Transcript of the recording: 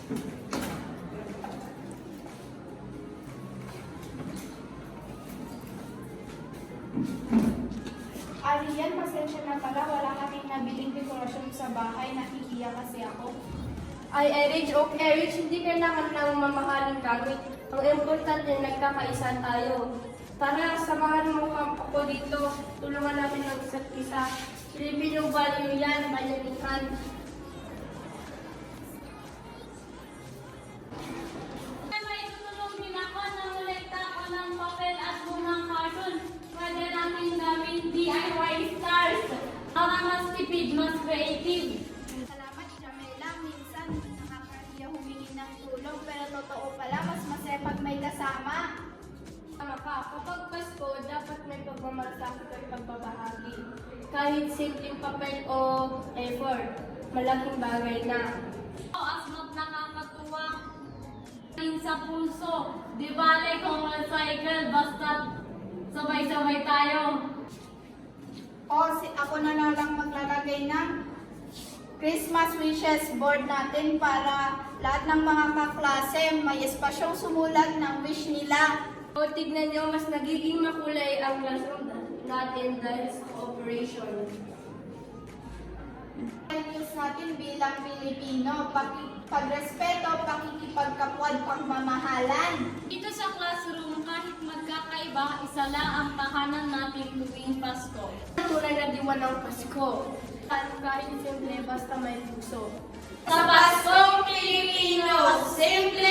Arian, pasensya na pala. Wala kaming nabiling dekorasyon sa bahay. Nakikiya kasi ako. Ay, Erich, hindi kailangan ng mamahaling gamit. Ang importante, nagkakaisa tayo. Tara, samahan mo ako dito. Tulungan natin ng isa't isa. Filipino value yan, bayanihan. May tutulong din ako na molekta ko ng papel at bungang cartoon. Pwede namin gawin DIY stars para mas tipid, mas creative. Salamat, Jamela. Minsan, nakakahiya humingi ng tulong. Pero totoo pala, mas masaya pag may kasama. Tama ka, kapag Pasko, dapat may pagmamalasakit at pagbabahagi. Kahit simpleng papel o effort, malaking bagay na. Asmat nakakatuwa rin sa puso. Di bale kung cycle, basta sabay-sabay tayo. Ako na lang maglalagay ng Christmas wishes board natin para lahat ng mga kaklase may espasyong sumulat ng wish nila. O tignan nyo, mas nagiging makulay ang classroom natin dahil sa cooperation. Values natin bilang Pilipino, pagrespeto, pakikipagkapwad, pagmamahalan. Dito sa classroom, kahit magkakaiba, isa lang ang tahanan natin tuwing Pasko. Tunay na diwan ng Pasko. Kahit simple, basta may puso. Sa Paskong Pilipino, simple